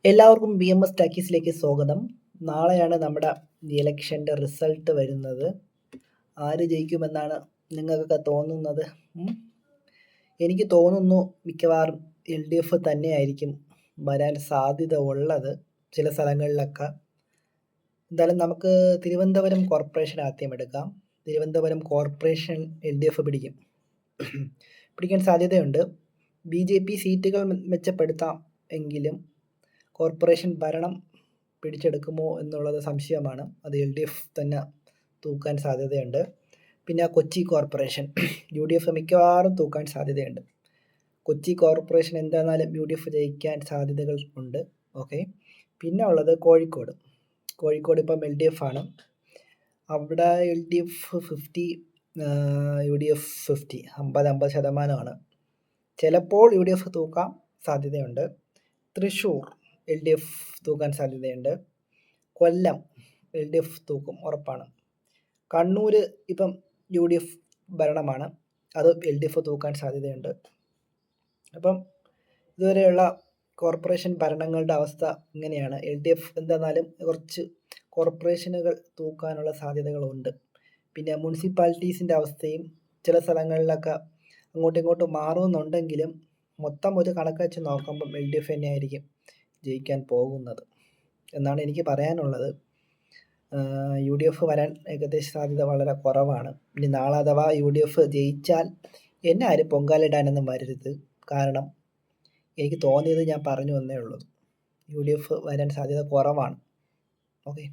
എല്ലാവർക്കും BMS ടാക്കീസിലേക്ക് സ്വാഗതം. നാളെയാണ് നമ്മുടെ ഇലക്ഷൻ്റെ റിസൾട്ട് വരുന്നത്. ആര് ജയിക്കുമെന്നാണ് നിങ്ങൾക്കൊക്കെ തോന്നുന്നത്? എനിക്ക് തോന്നുന്നു മിക്കവാറും LDF തന്നെയായിരിക്കും വരാൻ സാധ്യത ഉള്ളത് ചില സ്ഥലങ്ങളിലൊക്കെ. എന്തായാലും നമുക്ക് തിരുവനന്തപുരം കോർപ്പറേഷൻ ആദ്യം എടുക്കാം. തിരുവനന്തപുരം കോർപ്പറേഷൻ LDF പിടിക്കാൻ സാധ്യതയുണ്ട്. BJP സീറ്റുകൾ മെച്ചപ്പെടുത്താം എങ്കിലും കോർപ്പറേഷൻ ഭരണം പിടിച്ചെടുക്കുമോ എന്നുള്ളത് സംശയമാണ്. അത് LDF തന്നെ തൂക്കാൻ സാധ്യതയുണ്ട്. പിന്നെ കൊച്ചി കോർപ്പറേഷൻ UDF മിക്കവാറും തൂക്കാൻ സാധ്യതയുണ്ട്. കൊച്ചി കോർപ്പറേഷൻ എന്തായിരുന്നാലും UDF ജയിക്കാൻ സാധ്യതകൾ ഉണ്ട്. ഓക്കെ. പിന്നെ ഉള്ളത് കോഴിക്കോട്. കോഴിക്കോട് ഇപ്പം LDF ആണ്. അവിടെ LDF 50, UDF 50, 50% ചിലപ്പോൾ UDF തൂക്കാൻ സാധ്യതയുണ്ട്. തൃശ്ശൂർ LDF തൂക്കാൻ സാധ്യതയുണ്ട്. കൊല്ലം LDF തൂക്കും, ഉറപ്പാണ്. കണ്ണൂർ ഇപ്പം UDF ഭരണമാണ്, അത് LDF തൂക്കാൻ സാധ്യതയുണ്ട്. അപ്പം ഇതുവരെയുള്ള കോർപ്പറേഷൻ ഭരണങ്ങളുടെ അവസ്ഥ ഇങ്ങനെയാണ്. LDF എന്തായിരുന്നാലും കുറച്ച് കോർപ്പറേഷനുകൾ തൂക്കാനുള്ള സാധ്യതകളുണ്ട്. പിന്നെ മുനിസിപ്പാലിറ്റീസിൻ്റെ അവസ്ഥയും ചില സ്ഥലങ്ങളിലൊക്കെ അങ്ങോട്ടും ഇങ്ങോട്ടും മാറുന്നുണ്ടെങ്കിലും മൊത്തം ഒരു കണക്ക് വെച്ച് നോക്കുമ്പം LDF തന്നെയായിരിക്കും ജയിക്കാൻ പോകുന്നത് എന്നാണ് എനിക്ക് പറയാനുള്ളത്. UDF വരാൻ ഏകദേശ സാധ്യത വളരെ കുറവാണ്. ഇനി നാളെ അഥവാ UDF ജയിച്ചാൽ എന്നെ ആരും പൊങ്കാലിടാനൊന്നും വരരുത്. കാരണം എനിക്ക് തോന്നിയത് ഞാൻ പറഞ്ഞു എന്നേ ഉള്ളൂ. UDF വരാൻ സാധ്യത കുറവാണ്. ഓക്കെ.